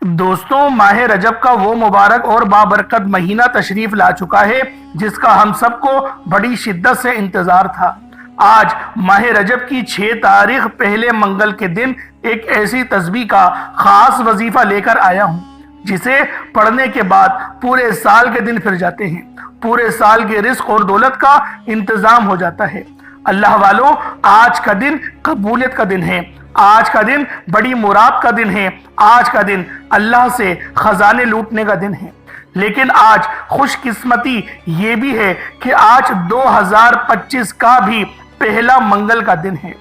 دوستوں، ماہ رجب کا وہ مبارک اور بابرکت مہینہ تشریف لا چکا ہے جس کا ہم سب کو بڑی شدت سے انتظار تھا۔ آج ماہ رجب کی 6 تاریخ پہلے منگل کے دن ایک ایسی تسبیح کا خاص وظیفہ لے کر آیا ہوں جسے پڑھنے کے بعد پورے سال کے دن پھر جاتے ہیں، پورے سال کے رزق اور دولت کا انتظام ہو جاتا ہے۔ اللہ والوں، آج کا دن قبولیت کا دن ہے، آج کا دن بڑی مراد کا دن ہے، آج کا دن اللہ سے خزانے لوٹنے کا دن ہے۔ لیکن آج خوش قسمتی یہ بھی ہے کہ آج 2025 کا بھی پہلا منگل کا دن ہے۔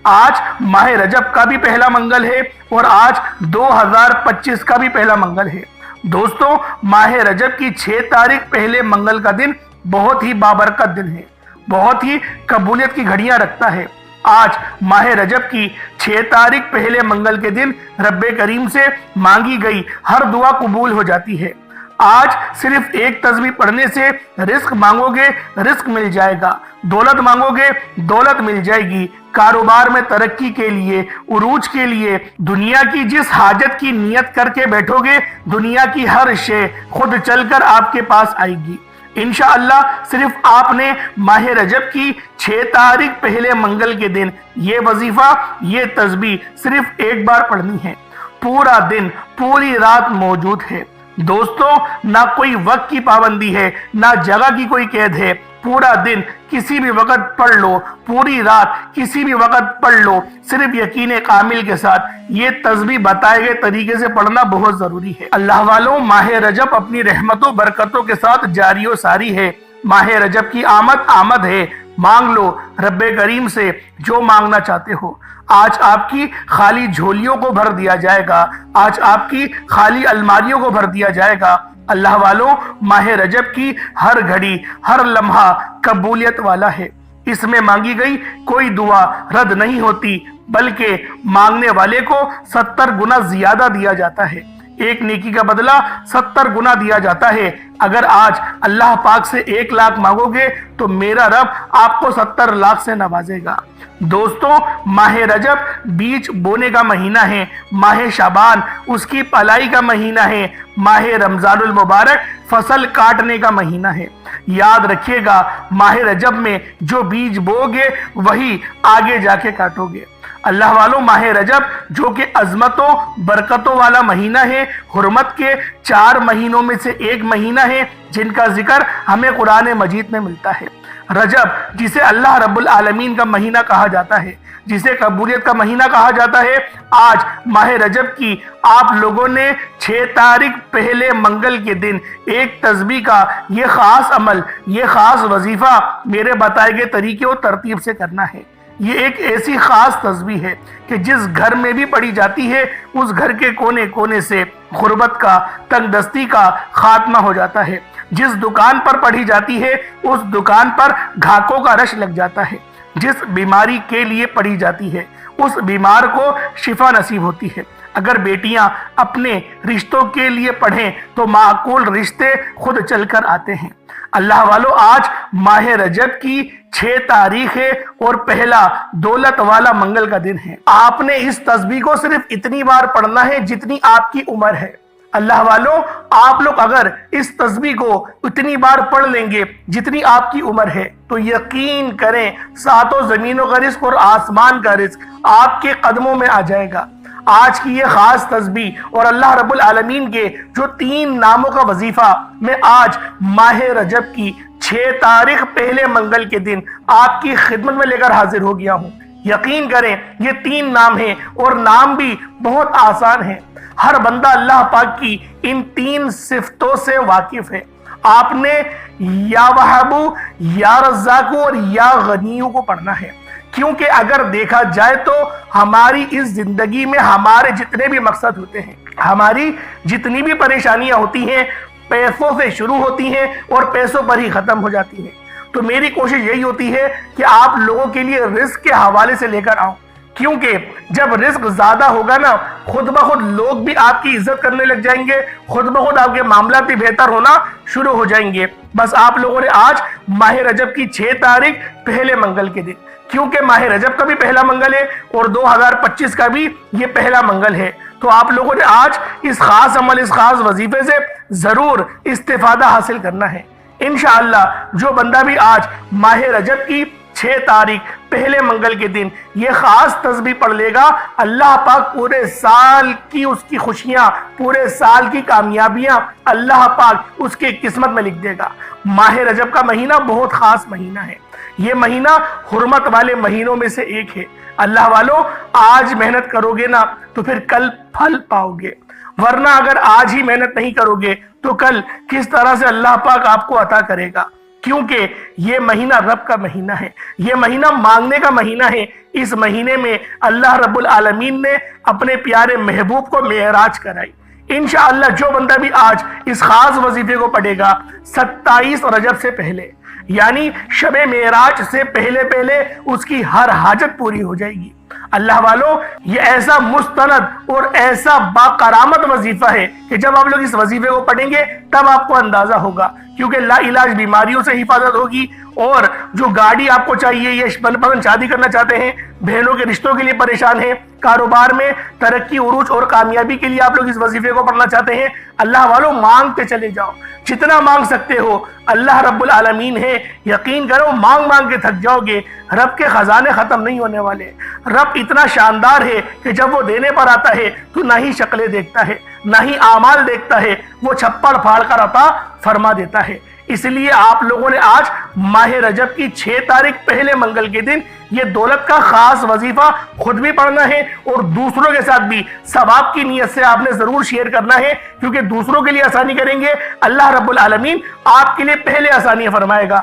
آج ماہ رجب کا بھی پہلا منگل ہے اور آج 2025 کا بھی پہلا منگل ہے۔ دوستوں، ماہ رجب کی 6 تاریخ پہلے منگل کا دن بہت ہی بابرکت دن ہے، بہت ہی قبولیت کی گھڑیاں رکھتا ہے۔ آج ماہ رجب کی 6 تاریخ پہلے منگل کے دن رب کریم سے مانگی گئی ہر دعا قبول ہو جاتی ہے۔ آج صرف ایک تسبیح پڑھنے سے رزق مانگو گے رزق مل جائے گا، دولت مانگو گے دولت مل جائے گی۔ کاروبار میں ترقی کے لیے، عروج کے لیے، دنیا کی جس حاجت کی نیت کر کے بیٹھو گے، دنیا کی ہر شے خود چل کر آپ کے پاس آئے گی۔ انشاءاللہ صرف آپ نے ماہ رجب کی 6 تاریخ پہلے منگل کے دن یہ وظیفہ، یہ تسبیح صرف ایک بار پڑھنی ہے۔ پورا دن، پوری رات موجود ہے۔ دوستوں، نہ کوئی وقت کی پابندی ہے، نہ جگہ کی کوئی قید ہے۔ پورا دن کسی بھی وقت پڑھ لو، پوری رات کسی بھی وقت پڑھ لو، صرف یقین کامل کے ساتھ یہ تسبیح بتائے گئے طریقے سے پڑھنا بہت ضروری ہے۔ اللہ والوں، ماہ رجب اپنی رحمتوں برکتوں کے ساتھ جاری و ساری ہے۔ ماہ رجب کی آمد ہے، مانگ لو رب کریم سے جو مانگنا چاہتے ہو۔ آج آپ کی خالی جھولیوں کو بھر دیا جائے گا، آج آپ کی خالی الماریوں کو بھر دیا جائے گا۔ اللہ والوں، ماہ رجب کی ہر گھڑی، ہر لمحہ قبولیت والا ہے۔ اس میں مانگی گئی کوئی دعا رد نہیں ہوتی، بلکہ مانگنے والے کو 70 گنا زیادہ دیا جاتا ہے۔ ایک نیکی کا بدلہ 70 گنا دیا جاتا ہے۔ اگر آج اللہ پاک سے 1 لاکھ مانگو گے تو میرا رب آپ کو 70 لاکھ سے نوازے گا۔ دوستوں، ماہ رجب بیج بونے کا مہینہ ہے، ماہ شعبان اس کی پلائی کا مہینہ ہے، ماہ رمضان المبارک فصل کاٹنے کا مہینہ ہے۔ یاد رکھیے گا، ماہ رجب میں جو بیج بو گے وہی آگے جا کے کاٹو گے۔ اللہ والوں، ماہ رجب جو کہ عظمتوں برکتوں والا مہینہ ہے، حرمت کے 4 مہینوں میں سے ایک مہینہ ہے جن کا ذکر ہمیں قرآن مجید میں ملتا ہے۔ رجب جسے اللہ رب العالمین کا مہینہ کہا جاتا ہے، جسے قبولیت کا مہینہ کہا جاتا ہے، آج ماہ رجب کی آپ لوگوں نے 6 تاریخ پہلے منگل کے دن ایک تسبیح کا یہ خاص عمل، یہ خاص وظیفہ میرے بتائے گئے طریقے اور ترتیب سے کرنا ہے۔ یہ ایک ایسی خاص تسبیح ہے کہ جس گھر میں بھی پڑھی جاتی ہے اس گھر کے کونے کونے سے غربت کا، تنگ دستی کا خاتمہ ہو جاتا ہے۔ جس دکان پر پڑھی جاتی ہے اس دکان پر گھاٹوں کا رش لگ جاتا ہے۔ جس بیماری کے لیے پڑھی جاتی ہے اس بیمار کو شفا نصیب ہوتی ہے۔ اگر بیٹیاں اپنے رشتوں کے لیے پڑھیں تو معقول رشتے خود چل کر آتے ہیں۔ اللہ والوں، آج ماہ رجب کی 6 تاریخ ہے اور پہلا دولت والا منگل کا دن ہے۔ آپ نے اس تسبیح کو صرف اتنی بار پڑھنا ہے جتنی آپ کی عمر ہے۔ اللہ والوں، آپ لوگ اگر اس تسبیح کو اتنی بار پڑھ لیں گے جتنی آپ کی عمر ہے تو یقین کریں 7 زمینوں کا رزق اور آسمان کا رزق آپ کے قدموں میں آ جائے گا۔ آج کی یہ خاص تسبیح اور اللہ رب العالمین کے جو 3 ناموں کا وظیفہ میں آج ماہ رجب کی 6 تاریخ پہلے منگل کے دن آپ کی خدمت میں لے کر حاضر ہو گیا ہوں۔ یقین کریں یہ 3 نام ہیں اور نام بھی بہت آسان ہیں۔ ہر بندہ اللہ پاک کی ان 3 صفتوں سے واقف ہے۔ آپ نے یا وہابو، یا رزاقو اور یا غنیو کو پڑھنا ہے، کیونکہ اگر دیکھا جائے تو ہماری اس زندگی میں ہمارے جتنے بھی مقصد ہوتے ہیں، ہماری جتنی بھی پریشانیاں ہوتی ہیں، پیسوں سے شروع ہوتی ہیں اور پیسوں پر ہی ختم ہو جاتی ہیں۔ تو میری کوشش یہی ہوتی ہے کہ آپ لوگوں کے لیے رزق کے حوالے سے لے کر آؤں، کیونکہ جب رزق زیادہ ہوگا نا، خود بخود لوگ بھی آپ کی عزت کرنے لگ جائیں گے، خود بخود آپ کے معاملات بھی بہتر ہونا شروع ہو جائیں گے۔ بس آپ لوگوں نے آج ماہ رجب کی 6 تاریخ پہلے منگل کے دن، کیونکہ ماہ رجب کا بھی پہلا منگل ہے اور 2025 کا بھی یہ پہلا منگل ہے، تو آپ لوگوں نے آج اس خاص عمل، اس خاص وظیفے سے ضرور استفادہ حاصل کرنا ہے۔ انشاءاللہ جو بندہ بھی آج ماہ رجب کی 6 تاریخ پہلے منگل کے دن یہ خاص تسبیح پڑھ لے گا، اللہ پاک پورے سال کی اس کی خوشیاں، پورے سال کی کامیابیاں اللہ پاک اس کی قسمت میں لکھ دے گا۔ ماہ رجب کا مہینہ بہت خاص مہینہ ہے، یہ مہینہ حرمت والے مہینوں میں سے ایک ہے۔ اللہ والوں، آج محنت کرو گے نا تو پھر کل پھل پاؤ گے، ورنہ اگر آج ہی محنت نہیں کرو گے تو کل کس طرح سے اللہ پاک آپ کو عطا کرے گا؟ کیونکہ یہ مہینہ رب کا مہینہ ہے، یہ مہینہ مانگنے کا مہینہ ہے۔ اس مہینے میں اللہ رب العالمین نے اپنے پیارے محبوب کو معراج کرائی۔ انشاءاللہ جو بندہ بھی آج اس خاص وظیفے کو پڑھے گا 27 رجب سے پہلے، یعنی شب معراج سے پہلے اس کی ہر حاجت پوری ہو جائے گی۔ اللہ والوں، یہ ایسا مستند اور ایسا باکرامت وظیفہ ہے کہ جب آپ لوگ اس وظیفے کو پڑھیں گے تب آپ کو اندازہ ہوگا، کیونکہ لا علاج بیماریوں سے حفاظت ہوگی، اور جو گاڑی آپ کو چاہیے، یہ من پسند شادی کرنا چاہتے ہیں، بہنوں کے رشتوں کے لیے پریشان ہیں، کاروبار میں ترقی، عروج اور کامیابی کے لیے آپ لوگ اس وظیفے کو پڑھنا چاہتے ہیں، اللہ والوں مانگتے چلے جاؤ، جتنا مانگ سکتے ہو اللہ رب العالمین ہے، یقین کرو مانگ کے تھک جاؤ گے۔ رب کے خزانے ختم نہیں ہونے والے، رب اتنا شاندار ہے کہ جب وہ دینے پر آتا ہے تو نہ ہی شکلیں دیکھتا ہے نہ ہی اعمال دیکھتا ہے، وہ چھپڑ پھاڑ کر عطا فرما دیتا ہے۔ اس لیے آپ لوگوں نے آج ماہ رجب کی 6 تاریخ پہلے منگل کے دن یہ دولت کا خاص وظیفہ خود بھی پڑھنا ہے اور دوسروں کے ساتھ بھی ثواب کی نیت سے آپ نے ضرور شیئر کرنا ہے، کیونکہ دوسروں کے لیے آسانی کریں گے اللہ رب العالمین آپ کے لیے پہلے آسانی فرمائے گا۔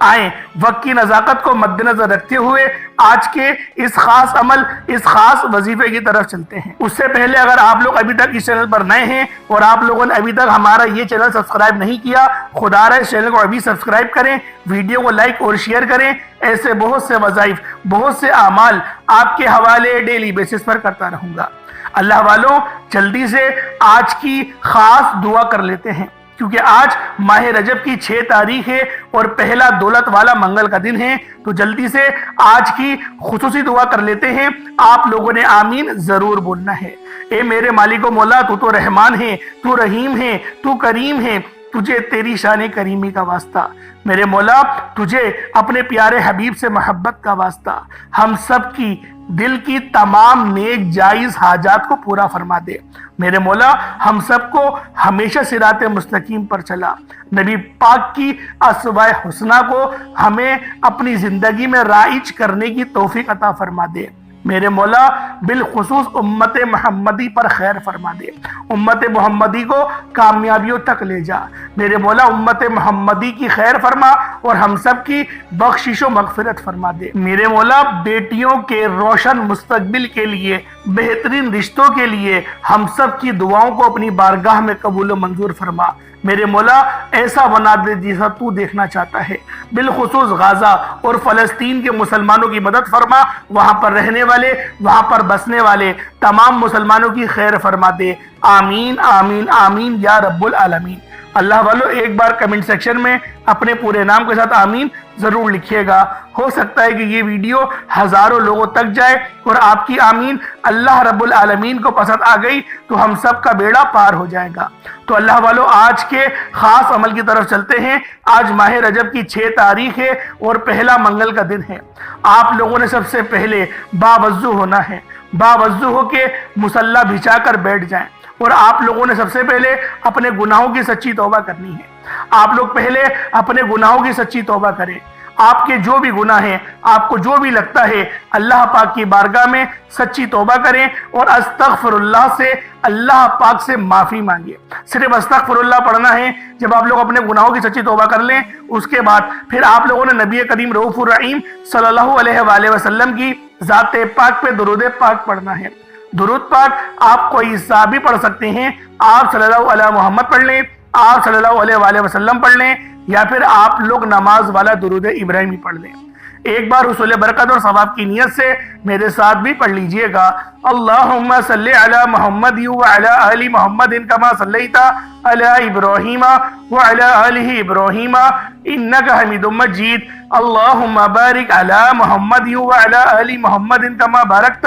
آئیں وقت کی نزاکت کو مد نظر رکھتے ہوئے آج کے اس خاص عمل، اس خاص وظیفے کی طرف چلتے ہیں۔ اس سے پہلے اگر آپ لوگ ابھی تک اس چینل پر نئے ہیں اور آپ لوگوں نے ابھی تک ہمارا یہ چینل سبسکرائب نہیں کیا، خدا رہا اس چینل کو ابھی سبسکرائب کریں، ویڈیو کو لائک اور شیئر کریں۔ ایسے بہت سے وظائف، بہت سے اعمال آپ کے حوالے ڈیلی بیسس پر کرتا رہوں گا۔ اللہ والوں، جلدی سے آج کی خاص دعا کر لیتے ہیں، کیونکہ آج ماہ رجب کی 6 تاریخ ہے اور پہلا دولت والا منگل کا دن ہے، تو جلدی سے آج کی خصوصی دعا کر لیتے ہیں۔ آپ لوگوں نے آمین ضرور بولنا ہے۔ اے میرے مالک و مولا، تو رحمان ہے، تو رحیم ہے، تو کریم ہے، تجھے تیری شان کریمی کا واسطہ، میرے مولا تجھے اپنے پیارے حبیب سے محبت کا واسطہ، ہم سب کی دل کی تمام نیک جائز حاجات کو پورا فرما دے۔ میرے مولا ہم سب کو ہمیشہ صراط مستقیم پر چلا، نبی پاک کی اسوہ حسنہ کو ہمیں اپنی زندگی میں رائج کرنے کی توفیق عطا فرما دے۔ میرے مولا بالخصوص امت محمدی پر خیر فرما دے، امت محمدی کو کامیابیوں تک لے جا۔ میرے مولا امت محمدی کی خیر فرما اور ہم سب کی بخشش و مغفرت فرما دے۔ میرے مولا بیٹیوں کے روشن مستقبل کے لیے، بہترین رشتوں کے لیے ہم سب کی دعاؤں کو اپنی بارگاہ میں قبول و منظور فرما۔ میرے مولا ایسا بنا دے جیسا تو دیکھنا چاہتا ہے، بالخصوص غزہ اور فلسطین کے مسلمانوں کی مدد فرما، وہاں پر رہنے والے، وہاں پر بسنے والے تمام مسلمانوں کی خیر فرما دے۔ آمین آمین آمین یا رب العالمین۔ اللہ والو ایک بار کمنٹ سیکشن میں اپنے پورے نام کے ساتھ آمین ضرور لکھیے گا۔ ہو سکتا ہے کہ یہ ویڈیو ہزاروں لوگوں تک جائے اور آپ کی آمین اللہ رب العالمین کو پسند آ گئی تو ہم سب کا بیڑا پار ہو جائے گا۔ تو اللہ والو آج کے خاص عمل کی طرف چلتے ہیں۔ آج ماہ رجب کی 6 تاریخ ہے اور پہلا منگل کا دن ہے۔ آپ لوگوں نے سب سے پہلے باوضو ہونا ہے، باوضو ہو کے مصلی بچھا کر بیٹھ جائیں، اور آپ لوگوں نے سب سے پہلے اپنے گناہوں کی سچی توبہ کرنی ہے۔ آپ لوگ پہلے اپنے گناہوں کی سچی توبہ کریں۔ آپ کے جو بھی گناہ ہیں، آپ کو جو بھی لگتا ہے، اللہ پاک کی بارگاہ میں سچی توبہ کریں اور استغفر اللہ سے اللہ پاک سے معافی مانگیں۔ صرف استغفر اللہ پڑھنا ہے۔ جب آپ لوگ اپنے گناہوں کی سچی توبہ کر لیں، اس کے بعد پھر آپ لوگوں نے نبی کریم رؤوف الرحیم صلی اللہ علیہ وآلہ وسلم کی ذات پاک پہ درود پاک پڑھنا ہے۔ درود پاک آپ کوئی سا بھی پڑھ سکتے ہیں، آپ صلی اللہ علیہ محمد پڑھ لیں، آپ صلی اللہ علیہ وآلہ وسلم پڑھ لیں، یا پھر آپ لوگ نماز والا درود ابراہیمی پڑھ لیں۔ ایک بار حصول برکت اور ثواب کی نیت سے میرے ساتھ بھی پڑھ لیجئے گا۔ اللہم صلی علی محمد وعلی آل محمد کما صلیت علی ابراہیم وعلی آل ابراہیم انکا حمید مجید۔ اللہم بارک علی محمد وعلی آل محمد کما بارکت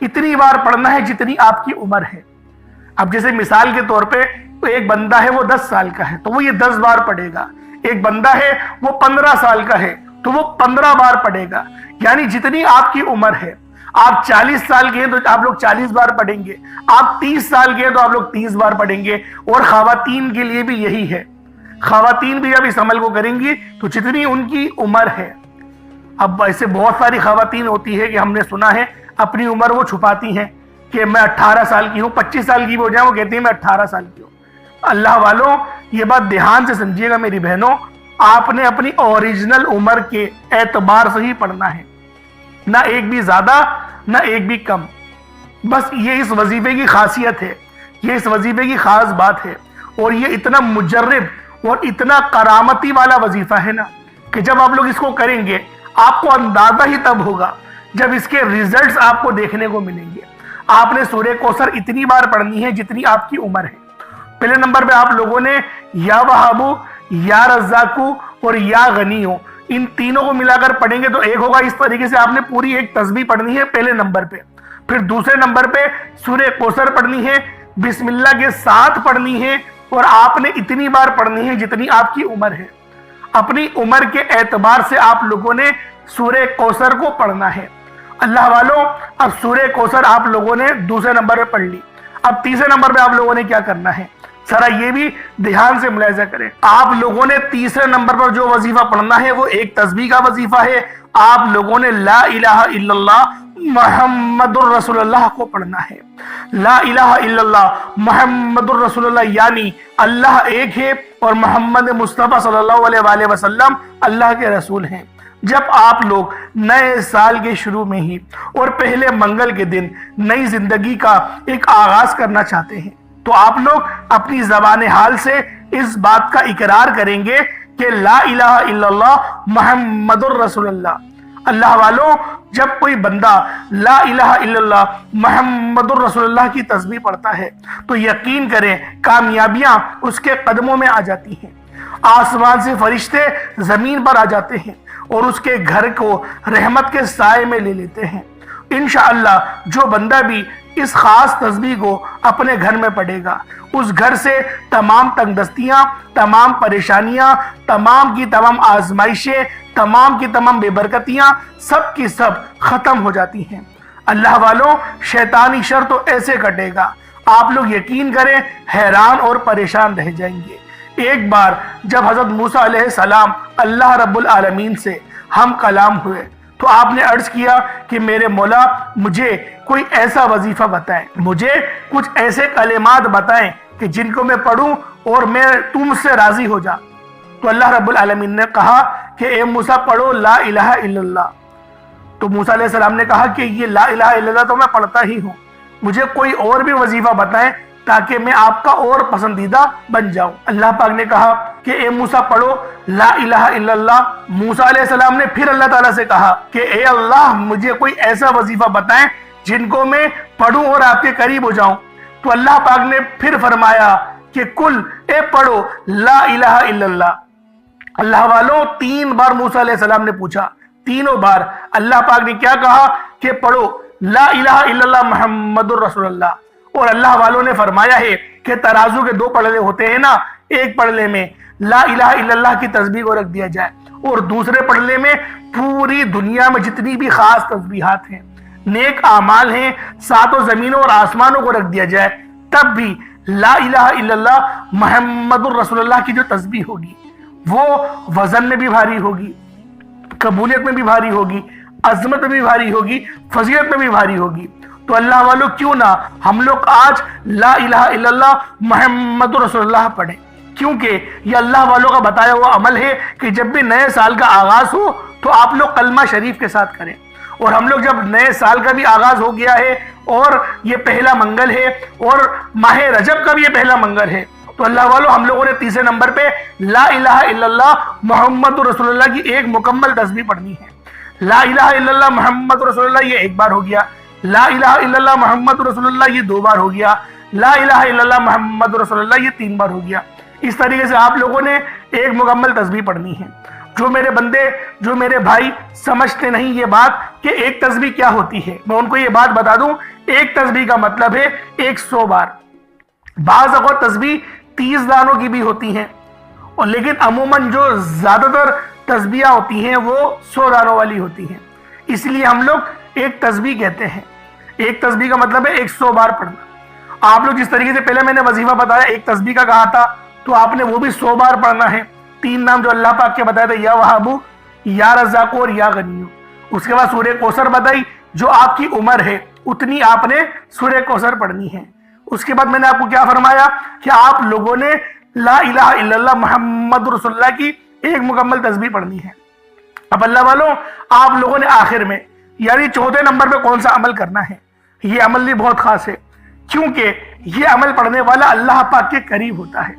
اتنی بار پڑھنا ہے جتنی آپ کی عمر ہے۔ اب جیسے مثال کے طور پہ ایک بندہ ہے وہ 10 سال کا ہے تو وہ یہ 10 بار پڑھے گا، ایک بندہ ہے وہ 15 سال کا ہے تو وہ 15 بار پڑھے گا، یعنی جتنی آپ کی عمر ہے۔ آپ 40 سال کے ہیں تو آپ لوگ 40 بار پڑھیں گے، آپ 30 سال کے ہیں تو آپ لوگ 30 بار پڑھیں گے۔ اور خواتین کے لیے بھی یہی ہے، خواتین بھی جب اس عمل کو کریں گی تو جتنی ان کی عمر ہے۔ اب ایسے بہت ساری خواتین ہوتی ہے کہ ہم نے سنا ہے اپنی عمر وہ چھپاتی ہیں کہ میں 18 سال کی ہوں، 25 سال کی بھی ہو جائیں وہ کہتی ہیں میں 18 سال کی ہوں۔ اللہ والوں یہ بات دھیان سے سمجھیے گا میری بہنوں، آپ نے اپنی اوریجنل عمر کے اعتبار سے ہی پڑھنا ہے، نہ ایک بھی زیادہ نہ ایک بھی کم۔ بس یہ اس وظیفے کی خاصیت ہے، یہ اس وظیفے کی خاص بات ہے، اور یہ اتنا مجرب اور اتنا کرامتی والا وظیفہ ہے نا کہ جب آپ لوگ اس کو کریں گے آپ کو اندازہ ہی تب ہوگا جب اس کے ریزلٹس آپ کو دیکھنے کو ملیں گے۔ آپ نے سورہ کوثر اتنی بار پڑھنی ہے جتنی آپ کی عمر ہے۔ پہلے نمبر پہ آپ لوگوں نے یا وہابو، یا رزاقو اور یا غنیو، ان تینوں کو ملا کر پڑھیں گے تو ایک ہوگا۔ اس طریقے سے آپ نے پوری ایک تسبیح پڑھنی ہے پہلے نمبر پہ۔ پھر دوسرے نمبر پہ سورہ کوثر پڑھنی ہے، بسم اللہ کے ساتھ پڑھنی ہے، اور آپ نے اتنی بار پڑھنی ہے جتنی آپ کی عمر ہے۔ اپنی عمر کے اعتبار سے آپ لوگوں نے سورہ کوثر کو پڑھنا ہے۔ اللہ والوں اب سورہ کوثر آپ لوگوں نے دوسرے نمبر پہ پڑھ لی، اب تیسرے نمبر پہ آپ لوگوں نے کیا کرنا ہے ذرا یہ بھی دھیان سے ملاحظہ کریں۔ آپ لوگوں نے تیسرے نمبر پر جو وظیفہ پڑھنا ہے وہ ایک تسبیح کا وظیفہ ہے۔ آپ لوگوں نے لا الہ الا اللہ محمد الرسول اللہ کو پڑھنا ہے۔ لا الہ الا اللہ محمد الرسول اللہ یعنی اللہ ایک ہے اور محمد مصطفیٰ صلی اللہ علیہ وآلہ وسلم اللہ کے رسول ہیں۔ جب آپ لوگ نئے سال کے شروع میں ہی اور پہلے منگل کے دن نئی زندگی کا ایک آغاز کرنا چاہتے ہیں تو آپ لوگ اپنی زبان حال سے اس بات کا اقرار کریں گے کہ لا الہ الا اللہ محمد الرسول اللہ۔ اللہ والوں جب کوئی بندہ لا الہ الا اللہ محمد الرسول اللہ کی تسبیح پڑھتا ہے تو یقین کریں کامیابیاں اس کے قدموں میں آ جاتی ہیں، آسمان سے فرشتے زمین پر آ جاتے ہیں اور اس کے گھر کو رحمت کے سائے میں لے لیتے ہیں۔ انشاءاللہ جو بندہ بھی اس خاص تسبیح کو اپنے گھر میں پڑھے گا اس گھر سے تمام تنگ دستیاں، تمام پریشانیاں، تمام کی تمام آزمائشیں، تمام کی تمام بے برکتیاں سب کی سب ختم ہو جاتی ہیں۔ اللہ والوں شیطانی شر تو ایسے کٹے گا آپ لوگ یقین کریں حیران اور پریشان رہ جائیں گے۔ ایک بار جب حضرت موسیٰ علیہ السلام اللہ رب العالمین سے ہم کلام ہوئے تو آپ نے عرض کیا کہ میرے مولا مجھے کوئی ایسا وظیفہ بتائیں، مجھے کچھ ایسے کلمات بتائیں کہ جن کو میں پڑھوں اور میں تم سے راضی ہو جا۔ تو اللہ رب العالمین نے کہا کہ اے موسیٰ پڑھو لا الہ الا اللہ۔ تو موسیٰ علیہ السلام نے کہا کہ یہ لا الہ الا اللہ تو میں پڑھتا ہی ہوں، مجھے کوئی اور بھی وظیفہ بتائیں تاکہ میں آپ کا اور پسندیدہ بن جاؤں۔ اللہ پاک نے کہا کہ اے موسیٰ پڑھو لا الہ الا اللہ۔ موسیٰ علیہ السلام نے پھر اللہ تعالیٰ سے کہا کہ اے اللہ مجھے کوئی ایسا وظیفہ بتائیں جن کو میں پڑھوں اور آپ کے قریب ہو جاؤں۔ تو اللہ پاک نے پھر فرمایا کہ کل اے پڑھو لا الہ الا اللہ۔ اللہ والوں 3 بار موسیٰ علیہ السلام نے پوچھا، تینوں بار اللہ پاک نے کیا کہا کہ پڑھو لا الہ الا اللہ محمد الرسول اللہ۔ اور اللہ والوں نے فرمایا ہے کہ ترازو کے 2 پڑھلے ہوتے ہیں نا، ایک پڑھلے میں لا الہ الا اللہ کی تسبیح کو رکھ دیا جائے اور دوسرے پڑھلے میں پوری دنیا میں جتنی بھی خاص تسبیحات ہیں، نیک اعمال ہیں، 7 زمینوں اور آسمانوں کو رکھ دیا جائے، تب بھی لا الہ الا اللہ محمد الرسول اللہ کی جو تسبیح ہوگی وہ وزن میں بھی بھاری ہوگی، قبولیت میں بھی بھاری ہوگی، عظمت میں بھی بھاری ہوگی، فضیلت میں بھی بھاری ہوگی۔ تو اللہ والوں کیوں نہ ہم لوگ آج لا الہ الا اللہ محمد رسول اللہ پڑھیں، کیونکہ یہ اللہ والوں کا بتایا ہوا عمل ہے کہ جب بھی نئے سال کا آغاز ہو تو آپ لوگ کلمہ شریف کے ساتھ کریں۔ اور ہم لوگ جب نئے سال کا بھی آغاز ہو گیا ہے اور یہ پہلا منگل ہے اور ماہ رجب کا بھی یہ پہلا منگل ہے تو اللہ والوں ہم لوگوں نے تیسرے نمبر پہ لا الہ الا اللہ محمد رسول اللہ کی ایک مکمل تسبیح پڑھنی ہے۔ لا الہ الا اللہ محمد رسول اللہ یہ 1 بار ہو گیا، لا الہ الا اللہ محمد رسول اللہ یہ 2 بار ہو گیا، لا الہ الا اللہ محمد رسول اللہ یہ 3 بار ہو گیا۔ اس طریقے سے آپ لوگوں نے ایک مکمل تسبیح پڑھنی ہے۔ جو میرے بندے، جو میرے بھائی سمجھتے نہیں یہ بات کہ ایک تسبیح کیا ہوتی ہے، میں ان کو یہ بات بتا دوں ایک تسبیح کا مطلب ہے 100 بار. بعض اوقات تسبیح 30 دانوں کی بھی ہوتی ہیں، اور لیکن عموماً جو زیادہ تر تسبیحیں ہوتی ہیں وہ 100 دانوں والی ہوتی ہیں. اس لیے ہم لوگ ایک تسبیح کہتے ہیں. ایک تسبیح کا مطلب ہے 100 بار پڑھنا. آپ لوگ جس طریقے سے پہلے میں نے وظیفہ بتایا ایک تسبیح کا کہا تھا، تو آپ نے وہ بھی 100 بار پڑھنا ہے. 3 نام جو اللہ پاک کے بتایا تھے، یا وہابو، یا رزاق اور یا غنیو. اس کے بعد سورہ کوثر بتائی، جو آپ کی عمر ہے اتنی آپ نے سورہ کوثر پڑھنی ہے. اس کے بعد میں نے آپ کو کیا فرمایا کہ آپ لوگوں نے لا الہ الا اللہ محمد رسول اللہ کی ایک مکمل تسبیح پڑھنی ہے. اب اللہ والوں، آپ لوگوں نے آخر میں یعنی 4تھے نمبر پہ کون سا عمل کرنا ہے؟ یہ عمل بھی بہت خاص ہے، کیونکہ یہ عمل پڑھنے والا اللہ پاک کے قریب ہوتا ہے.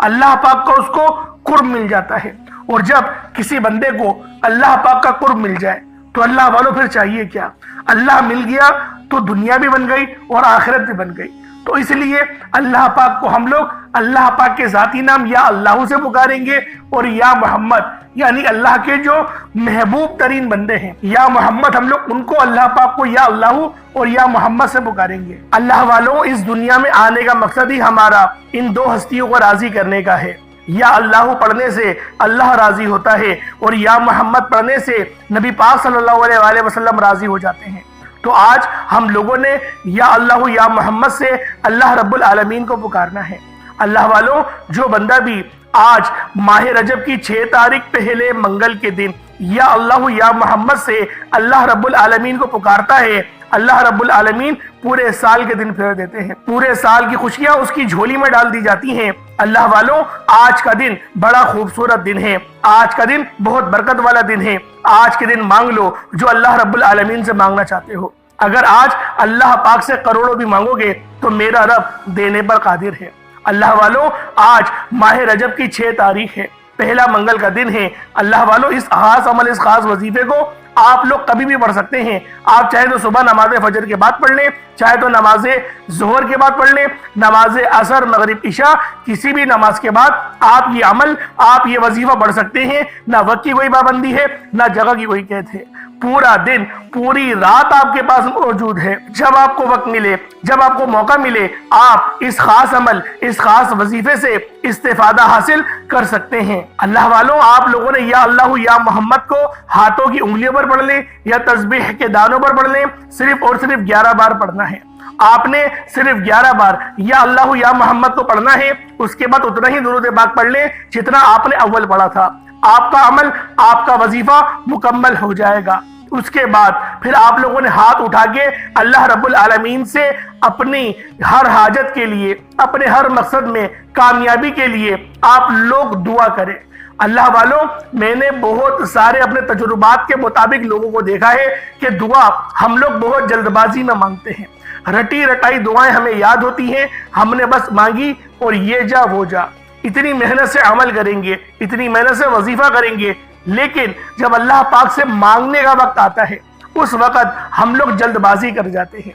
اللہ پاک کو اس کو قرب مل جاتا ہے. اور جب کسی بندے کو اللہ پاک کا قرب مل جائے تو اللہ والوں پھر چاہیے کیا؟ اللہ مل گیا تو دنیا بھی بن گئی اور آخرت بھی بن گئی. تو اس لیے اللہ پاک کو ہم لوگ اللہ پاک کے ذاتی نام یا اللہ سے پکاریں گے، اور یا محمد یعنی اللہ کے جو محبوب ترین بندے ہیں یا محمد، ہم لوگ ان کو اللہ پاک کو یا اللہ اور یا محمد سے پکاریں گے. اللہ والوں، اس دنیا میں آنے کا مقصد ہی ہمارا ان 2 ہستیوں کو راضی کرنے کا ہے. یا اللہ پڑھنے سے اللہ راضی ہوتا ہے، اور یا محمد پڑھنے سے نبی پاک صلی اللہ علیہ وآلہ وسلم راضی ہو جاتے ہیں. تو آج ہم لوگوں نے یا اللہ یا محمد سے اللہ رب العالمین کو پکارنا ہے. اللہ والوں، جو بندہ بھی آج ماہ رجب کی 6 تاریخ پہلے منگل کے دن یا اللہ یا محمد سے اللہ رب العالمین کو پکارتا ہے، اللہ رب العالمین پورے سال کے دن پھیر دیتے ہیں. پورے سال کی خوشیاں اس کی جھولی میں ڈال دی جاتی ہیں. اللہ والوں، آج کا دن بڑا خوبصورت دن ہے. آج کا دن بہت برکت والا دن ہے. آج کے دن مانگ لو جو اللہ رب العالمین سے مانگنا چاہتے ہو. اگر آج اللہ پاک سے کروڑوں بھی مانگو گے تو میرا رب دینے پر قادر ہے. اللہ والوں، آج ماہ رجب کی 6 تاریخ ہے، پہلا منگل کا دن ہے. اللہ والوں، اس خاص عمل، اس خاص وظیفے کو آپ لوگ کبھی بھی پڑھ سکتے ہیں. آپ چاہے تو صبح نماز فجر کے بعد پڑھ لیں، چاہے تو نماز ظہر کے بعد پڑھ لیں، نماز عصر، مغرب، عشاء، کسی بھی نماز کے بعد آپ یہ عمل، آپ یہ وظیفہ پڑھ سکتے ہیں. نہ وقت کی کوئی پابندی ہے، نہ جگہ کی کوئی قید ہے. پورا دن، پوری رات آپ کے پاس موجود ہے. جب آپ کو وقت ملے، جب آپ کو موقع ملے، آپ اس خاص عمل، اس خاص وظیفے سے استفادہ حاصل کر سکتے ہیں. اللہ والوں، آپ لوگوں نے یا اللہ یا محمد کو ہاتھوں کی انگلیوں پر پڑھ لیں یا تسبیح کے دانوں پر پڑھ لیں. صرف اور صرف 11 بار پڑھنا ہے. آپ نے صرف 11 بار یا اللہ یا محمد کو پڑھنا ہے. اس کے بعد اتنا ہی درود پاک پڑھ لیں جتنا آپ نے اول پڑھا تھا. آپ کا عمل، آپ کا وظیفہ مکمل ہو جائے گا. اس کے بعد پھر آپ لوگوں نے ہاتھ اٹھا کے اللہ رب العالمین سے اپنی ہر حاجت کے لیے، اپنے ہر مقصد میں کامیابی کے لیے آپ لوگ دعا کریں. اللہ والوں، میں نے بہت سارے اپنے تجربات کے مطابق لوگوں کو دیکھا ہے کہ دعا ہم لوگ بہت جلد بازی میں مانگتے ہیں. رٹی رٹائی دعائیں ہمیں یاد ہوتی ہیں، ہم نے بس مانگی اور یہ جا وہ جا. اتنی محنت سے عمل کریں گے، اتنی محنت سے وظیفہ کریں گے، لیکن جب اللہ پاک سے مانگنے کا وقت آتا ہے اس وقت ہم لوگ جلد بازی کر جاتے ہیں.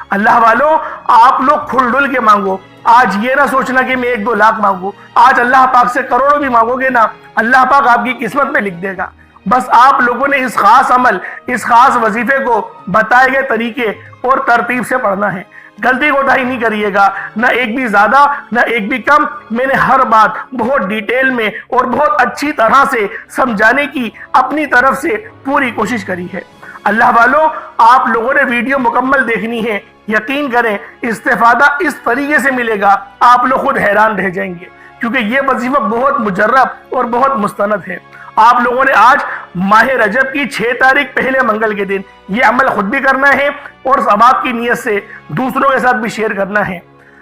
اللہ والوں، آپ لوگ کھل ڈل کے مانگو. آج یہ نہ سوچنا کہ میں 1-2 لاکھ مانگو. آج اللہ پاک سے کروڑوں بھی مانگو گے نا، اللہ پاک آپ کی قسمت میں لکھ دے گا. بس آپ لوگوں نے اس خاص عمل، اس خاص وظیفے کو بتائے گئے طریقے اور ترتیب سے پڑھنا ہے. غلطی کوتاہی نہیں کریے گا، نہ ایک بھی زیادہ نہ ایک بھی کم. میں نے ہر بات بہت ڈیٹیل میں اور بہت اچھی طرح سے سمجھانے کی اپنی طرف سے پوری کوشش کری ہے. اللہ والوں، آپ لوگوں نے ویڈیو مکمل دیکھنی ہے. یقین کریں استفادہ اس طریقے سے ملے گا، آپ لوگ خود حیران رہ جائیں گے، کیونکہ یہ وظیفہ بہت مجرب اور بہت مستند ہے. آپ لوگوں نے آج ماہ رجب کی 6 تاریخ پہلے منگل کے دن یہ عمل خود بھی کرنا ہے اور ثواب کی نیت سے دوسروں کے ساتھ بھی شیئر کرنا ہے.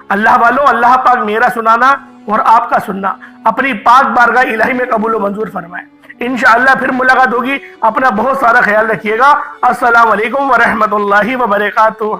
اللہ والوں، اللہ پاک میرا سنانا اور آپ کا سننا اپنی پاک بارگاہ الہی میں قبول و منظور فرمائے. انشاءاللہ پھر ملاقات ہوگی. اپنا بہت سارا خیال رکھیے گا. السلام علیکم ورحمۃ اللہ وبرکاتہ.